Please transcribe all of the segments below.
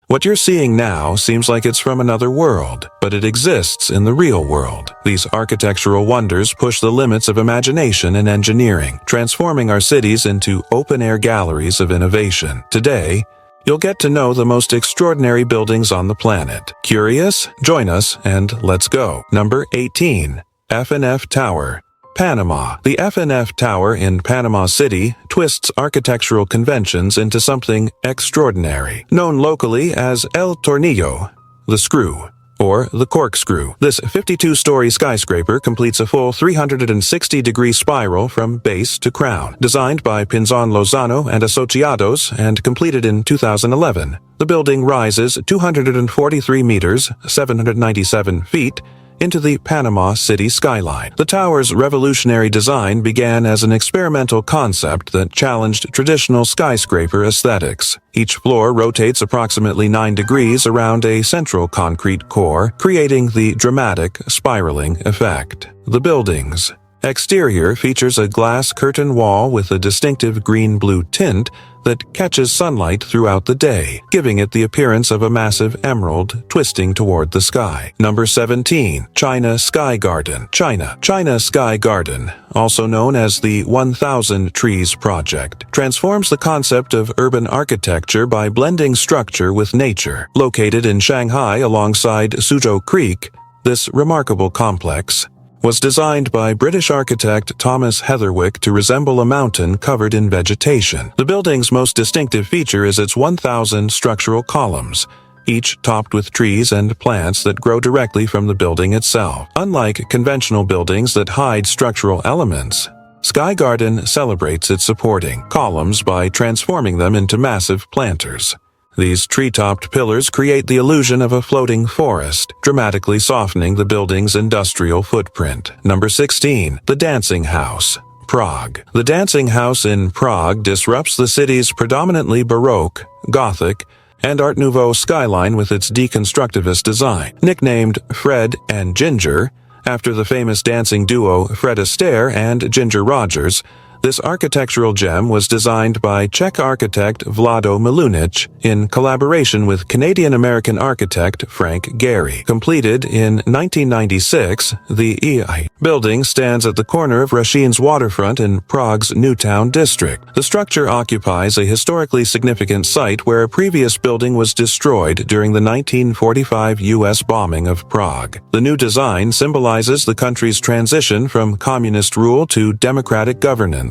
What you're seeing now seems like it's from another world, but it exists in the real world. These architectural wonders push the limits of imagination and engineering, transforming our cities into open-air galleries of innovation. Today, you'll get to know the most extraordinary buildings on the planet. Curious? Join us and let's go. Number 18. F&F Tower, Panama. The F&F Tower in Panama City twists architectural conventions into something extraordinary. Known locally as El Tornillo, the screw, or the corkscrew. This 52-story skyscraper completes a full 360-degree spiral from base to crown. Designed by Pinzon Lozano and Asociados and completed in 2011, the building rises 243 meters, 797 feet, into the Panama City skyline. The tower's revolutionary design began as an experimental concept that challenged traditional skyscraper aesthetics. Each floor rotates approximately 9 degrees around a central concrete core, creating the dramatic spiraling effect. The building's exterior features a glass curtain wall with a distinctive green-blue tint that catches sunlight throughout the day, giving it the appearance of a massive emerald twisting toward the sky. Number 17. China Sky Garden, China. China Sky Garden, also known as the 1,000 Trees Project, transforms the concept of urban architecture by blending structure with nature. Located in Shanghai alongside Suzhou Creek, this remarkable complex was designed by British architect Thomas Heatherwick to resemble a mountain covered in vegetation. The building's most distinctive feature is its 1,000 structural columns, each topped with trees and plants that grow directly from the building itself. Unlike conventional buildings that hide structural elements, Sky Garden celebrates its supporting columns by transforming them into massive planters. These tree-topped pillars create the illusion of a floating forest, dramatically softening the building's industrial footprint. Number 16. The Dancing House, Prague. The Dancing House in Prague disrupts the city's predominantly Baroque, Gothic, and Art Nouveau skyline with its deconstructivist design. Nicknamed Fred and Ginger, after the famous dancing duo Fred Astaire and Ginger Rogers, this architectural gem was designed by Czech architect Vlado Milunic in collaboration with Canadian-American architect Frank Gehry. Completed in 1996, the EI building stands at the corner of Rashin's waterfront in Prague's Newtown district. The structure occupies a historically significant site where a previous building was destroyed during the 1945 U.S. bombing of Prague. The new design symbolizes the country's transition from communist rule to democratic governance,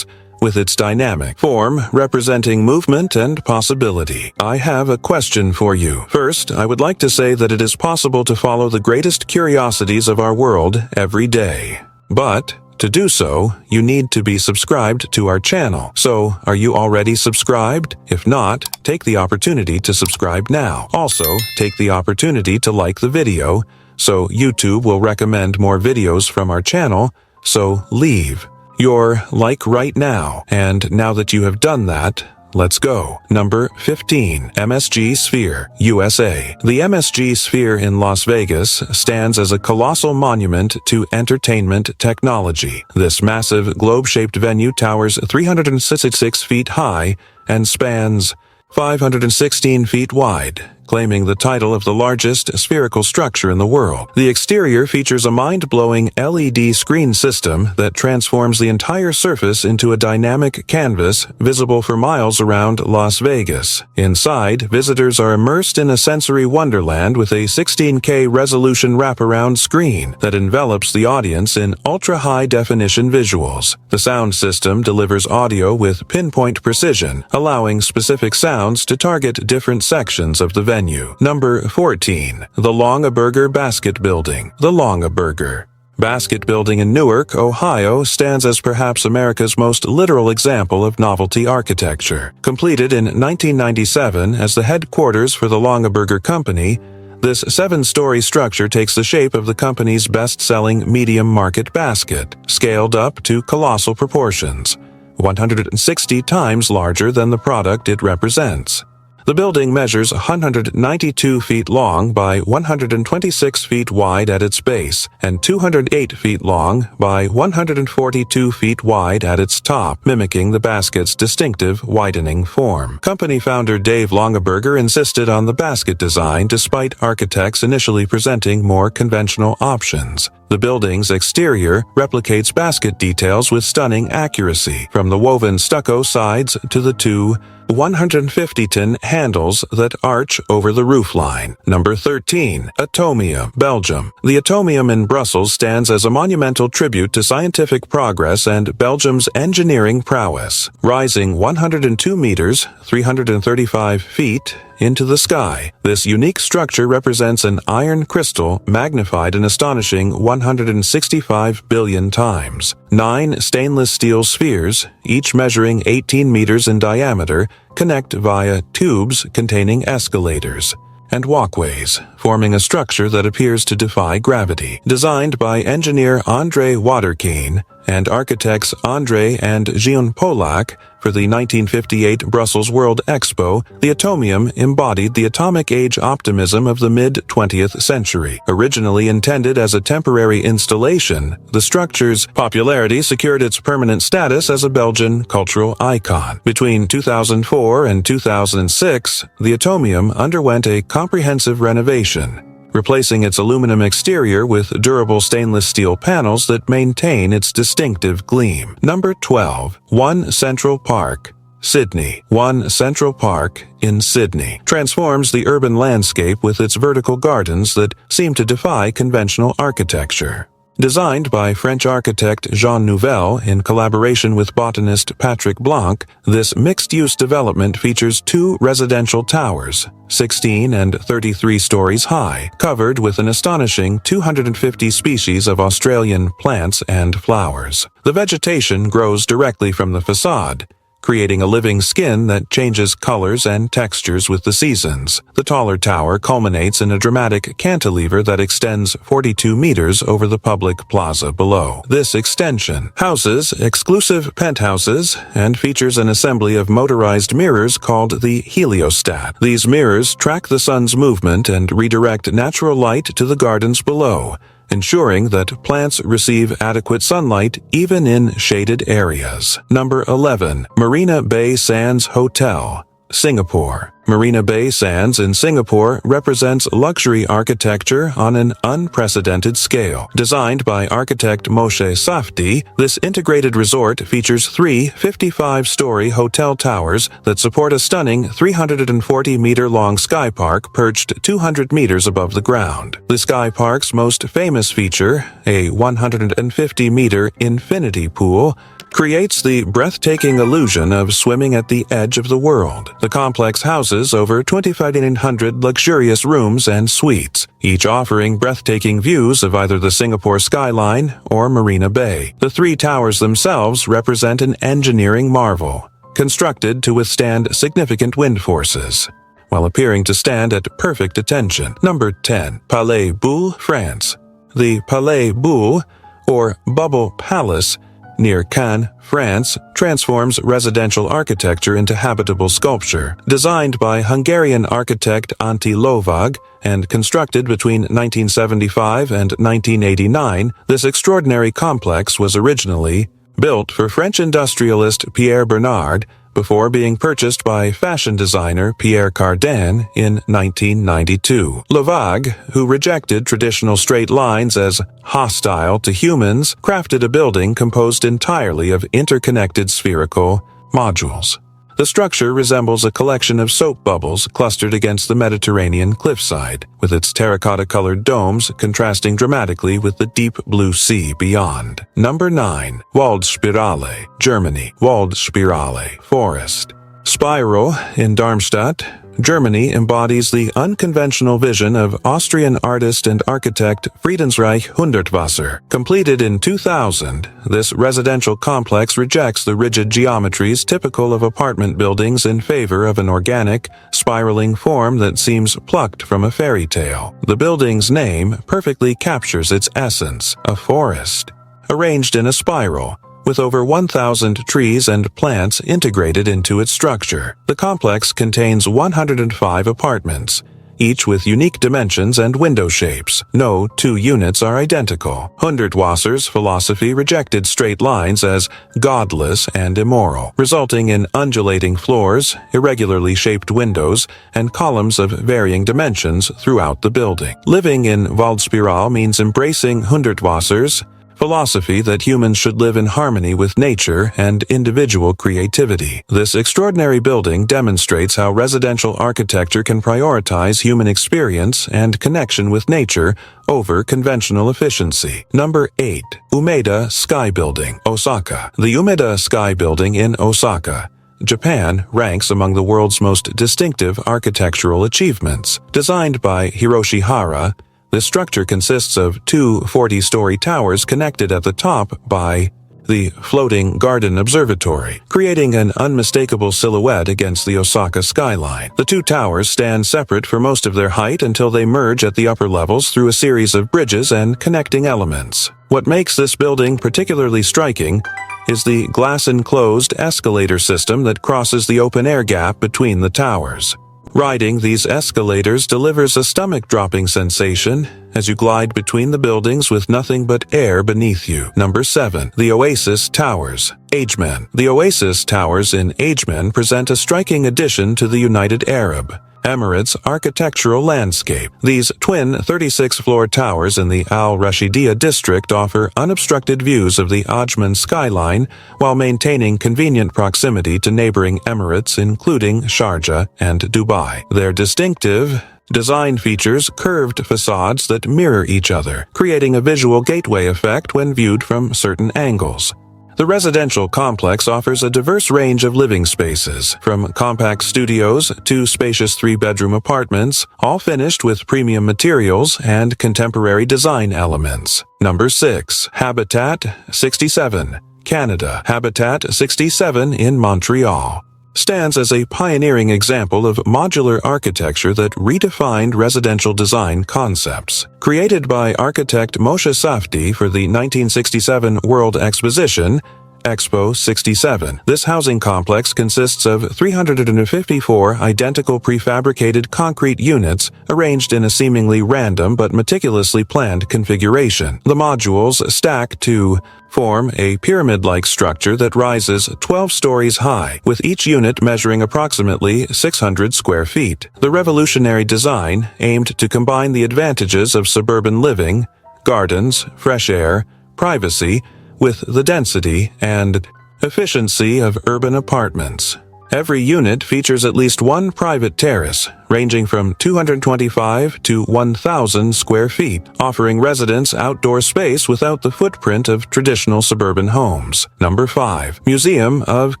with its dynamic form representing movement and possibility. I have a question for you. First, I would like to say that it is possible to follow the greatest curiosities of our world every day. But to do so, you need to be subscribed to our channel. So, are you already subscribed? If not, take the opportunity to subscribe now. Also, take the opportunity to like the video, so YouTube will recommend more videos from our channel, so leave your like right now. And now that you have done that, let's go. Number 15. MSG Sphere, USA. The MSG Sphere in Las Vegas stands as a colossal monument to entertainment technology. This massive globe-shaped venue towers 366 feet high and spans 516 feet wide, claiming the title of the largest spherical structure in the world. The exterior features a mind-blowing LED screen system that transforms the entire surface into a dynamic canvas visible for miles around Las Vegas. Inside, visitors are immersed in a sensory wonderland with a 16K resolution wraparound screen that envelops the audience in ultra-high-definition visuals. The sound system delivers audio with pinpoint precision, allowing specific sounds to target different sections of the venue. Number 14. The Longaberger Basket Building. The Longaberger Basket Building in Newark, Ohio stands as perhaps America's most literal example of novelty architecture. Completed in 1997 as the headquarters for the Longaberger Company, this 7-story structure takes the shape of the company's best-selling medium-market basket, scaled up to colossal proportions, 160 times larger than the product it represents. The building measures 192 feet long by 126 feet wide at its base and 208 feet long by 142 feet wide at its top, mimicking the basket's distinctive widening form. Company founder Dave Longaberger insisted on the basket design despite architects initially presenting more conventional options. The building's exterior replicates basket details with stunning accuracy, from the woven stucco sides to the two 150-ton handles that arch over the roofline. Number 13. Atomium, Belgium. The Atomium in Brussels stands as a monumental tribute to scientific progress and Belgium's engineering prowess. Rising 102 meters, 335 feet, into the sky, this unique structure represents an iron crystal magnified an astonishing 165 billion times. 9 stainless steel spheres, each measuring 18 meters in diameter, connect via tubes containing escalators and walkways, forming a structure that appears to defy gravity. Designed by engineer André Waterkeen and architects André and Jean Polak for the 1958 Brussels World Expo, the Atomium embodied the atomic age optimism of the mid-20th century. Originally intended as a temporary installation, the structure's popularity secured its permanent status as a Belgian cultural icon. Between 2004 and 2006, the Atomium underwent a comprehensive renovation, replacing its aluminum exterior with durable stainless steel panels that maintain its distinctive gleam. Number 12. One Central Park, Sydney. One Central Park in Sydney transforms the urban landscape with its vertical gardens that seem to defy conventional architecture. Designed by French architect Jean Nouvel in collaboration with botanist Patrick Blanc, this mixed-use development features 2 residential towers, 16 and 33 stories high, covered with an astonishing 250 species of Australian plants and flowers. The vegetation grows directly from the facade, creating a living skin that changes colors and textures with the seasons. The taller tower culminates in a dramatic cantilever that extends 42 meters over the public plaza below. This extension houses exclusive penthouses and features an assembly of motorized mirrors called the heliostat. These mirrors track the sun's movement and redirect natural light to the gardens below, ensuring that plants receive adequate sunlight even in shaded areas. Number 11. Marina Bay Sands Hotel, Singapore. Marina Bay Sands in Singapore represents luxury architecture on an unprecedented scale. Designed by architect Moshe Safdie, this integrated resort features 3 55-story hotel towers that support a stunning 340-meter-long sky park perched 200 meters above the ground. The sky park's most famous feature, a 150-meter infinity pool, creates the breathtaking illusion of swimming at the edge of the world. The complex houses over 2,500 luxurious rooms and suites, each offering breathtaking views of either the Singapore skyline or Marina Bay. The 3 towers themselves represent an engineering marvel, constructed to withstand significant wind forces, while appearing to stand at perfect attention. Number 10. Palais Boulle, France. The Palais Boulle, or Bubble Palace, near Cannes, France, transforms residential architecture into habitable sculpture. Designed by Hungarian architect Antti Lovag and constructed between 1975 and 1989, this extraordinary complex was originally built for French industrialist Pierre Bernard before being purchased by fashion designer Pierre Cardin in 1992. Lovag, who rejected traditional straight lines as hostile to humans, crafted a building composed entirely of interconnected spherical modules. The structure resembles a collection of soap bubbles clustered against the Mediterranean cliffside, with its terracotta-colored domes contrasting dramatically with the deep blue sea beyond. Number 9. Waldspirale, Germany. Waldspirale, forest. Spiral in Darmstadt, Germany embodies the unconventional vision of Austrian artist and architect Friedensreich Hundertwasser. Completed in 2000, this residential complex rejects the rigid geometries typical of apartment buildings in favor of an organic, spiraling form that seems plucked from a fairy tale. The building's name perfectly captures its essence, a forest. Arranged in a spiral, with over 1,000 trees and plants integrated into its structure. The complex contains 105 apartments, each with unique dimensions and window shapes. No two units are identical. Hundertwasser's philosophy rejected straight lines as godless and immoral, resulting in undulating floors, irregularly shaped windows, and columns of varying dimensions throughout the building. Living in Waldspiral means embracing Hundertwasser's philosophy that humans should live in harmony with nature and individual creativity. This extraordinary building demonstrates how residential architecture can prioritize human experience and connection with nature over conventional efficiency. Number 8. Umeda Sky Building, Osaka. The Umeda Sky Building in Osaka, Japan, ranks among the world's most distinctive architectural achievements. Designed by Hiroshi Hara, the structure consists of two 40-story towers connected at the top by the floating garden observatory, creating an unmistakable silhouette against the Osaka skyline. The two towers stand separate for most of their height until they merge at the upper levels through a series of bridges and connecting elements. What makes this building particularly striking is the glass-enclosed escalator system that crosses the open-air gap between the towers. Riding these escalators delivers a stomach-dropping sensation as you glide between the buildings with nothing but air beneath you. Number 7. The Oasis Towers, Ajman. The Oasis Towers in Ajman present a striking addition to the United Arab Emirates' architectural landscape. These twin 36-floor towers in the Al Rashidiyah district offer unobstructed views of the Ajman skyline while maintaining convenient proximity to neighboring emirates including Sharjah and Dubai. Their distinctive design features curved facades that mirror each other, creating a visual gateway effect when viewed from certain angles. The residential complex offers a diverse range of living spaces, from compact studios to spacious three-bedroom apartments, all finished with premium materials and contemporary design elements. Number 6. Habitat 67, Canada. Habitat 67 in Montreal stands as a pioneering example of modular architecture that redefined residential design concepts. Created by architect Moshe Safdie for the 1967 World Exposition, Expo 67. This housing complex consists of 354 identical prefabricated concrete units arranged in a seemingly random but meticulously planned configuration. The modules stack to form a pyramid-like structure that rises 12 stories high, with each unit measuring approximately 600 square feet. The revolutionary design aimed to combine the advantages of suburban living, gardens, fresh air, privacy, with the density and efficiency of urban apartments. Every unit features at least one private terrace, ranging from 225 to 1,000 square feet, offering residents outdoor space without the footprint of traditional suburban homes. Number 5. Museum of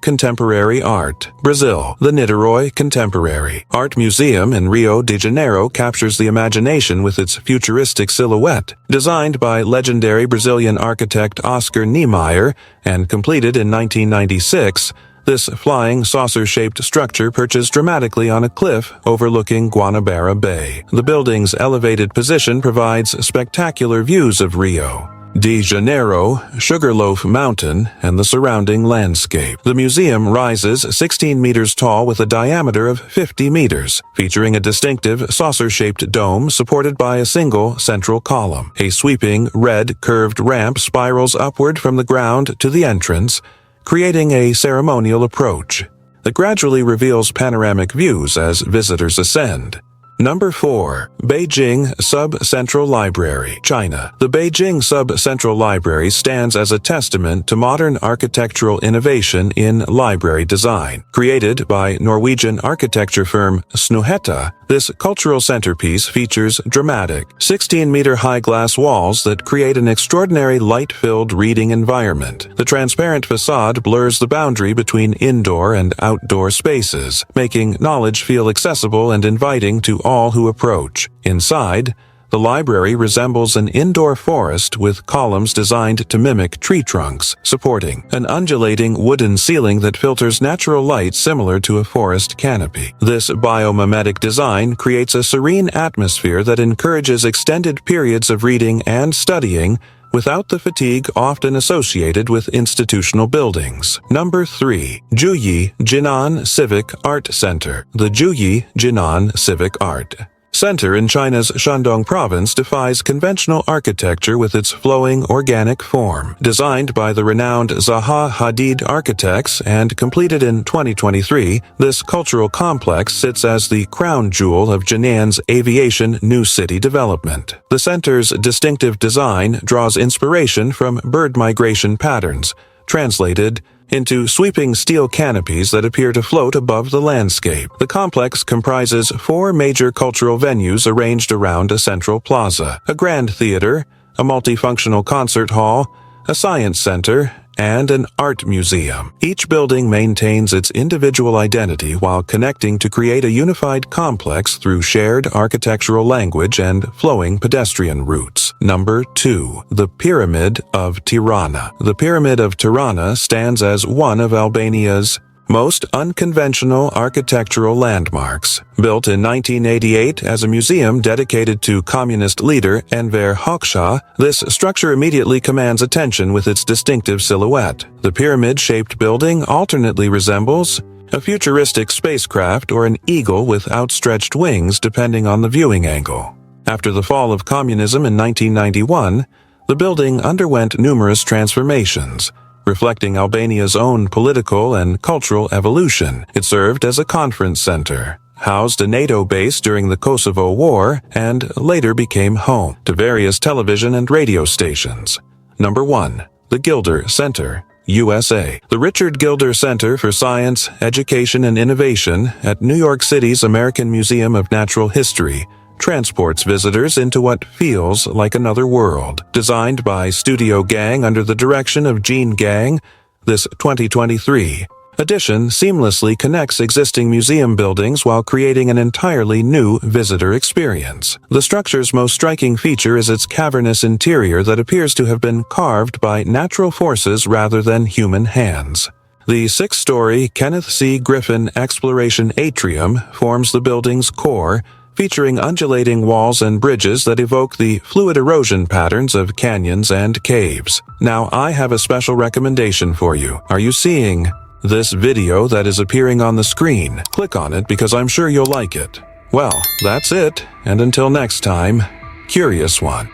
Contemporary Art, Brazil. The Niterói Contemporary Art Museum in Rio de Janeiro captures the imagination with its futuristic silhouette. Designed by legendary Brazilian architect Oscar Niemeyer and completed in 1996, this flying saucer-shaped structure perches dramatically on a cliff overlooking Guanabara Bay. The building's elevated position provides spectacular views of Rio de Janeiro, Sugarloaf Mountain, and the surrounding landscape. The museum rises 16 meters tall with a diameter of 50 meters, featuring a distinctive saucer-shaped dome supported by a single central column. A sweeping, red, curved ramp spirals upward from the ground to the entrance, creating a ceremonial approach that gradually reveals panoramic views as visitors ascend. Number 4. Beijing Sub-Central Library, China. The Beijing Sub-Central Library stands as a testament to modern architectural innovation in library design. Created by Norwegian architecture firm Snuhetta, this cultural centerpiece features dramatic, 16-meter-high glass walls that create an extraordinary light-filled reading environment. The transparent facade blurs the boundary between indoor and outdoor spaces, making knowledge feel accessible and inviting to all who approach. Inside, the library resembles an indoor forest with columns designed to mimic tree trunks, supporting an undulating wooden ceiling that filters natural light similar to a forest canopy. This biomimetic design creates a serene atmosphere that encourages extended periods of reading and studying without the fatigue often associated with institutional buildings. Number 3. Juyi Jinan Civic Art Center. The Juyi Jinan Civic Art Center in China's Shandong province defies conventional architecture with its flowing, organic form. Designed by the renowned Zaha Hadid architects and completed in 2023, this cultural complex sits as the crown jewel of Jinan's aviation new city development. The center's distinctive design draws inspiration from bird migration patterns, translated into sweeping steel canopies that appear to float above the landscape. The complex comprises 4 major cultural venues arranged around a central plaza: a grand theater, a multifunctional concert hall, a science center, and an art museum. Each building maintains its individual identity while connecting to create a unified complex through shared architectural language and flowing pedestrian routes. Number 2. The Pyramid of Tirana. The Pyramid of Tirana stands as one of Albania's most unconventional architectural landmarks. Built in 1988 as a museum dedicated to communist leader Enver Hoxha, this structure immediately commands attention with its distinctive silhouette. The pyramid-shaped building alternately resembles a futuristic spacecraft or an eagle with outstretched wings depending on the viewing angle. After the fall of communism in 1991, the building underwent numerous transformations, reflecting Albania's own political and cultural evolution. It served as a conference center, housed a NATO base during the Kosovo War, and later became home to various television and radio stations. Number 1. The Gilder Center, USA. The Richard Gilder Center for Science, Education, and Innovation at New York City's American Museum of Natural History transports visitors into what feels like another world. Designed by Studio Gang under the direction of Gene Gang, this 2023 addition seamlessly connects existing museum buildings while creating an entirely new visitor experience. The structure's most striking feature is its cavernous interior that appears to have been carved by natural forces rather than human hands. The 6-story Kenneth C. Griffin Exploration Atrium forms the building's core, featuring undulating walls and bridges that evoke the fluid erosion patterns of canyons and caves. Now, I have a special recommendation for you. Are you seeing this video that is appearing on the screen? Click on it because I'm sure you'll like it. Well, that's it, and until next time, Curious One.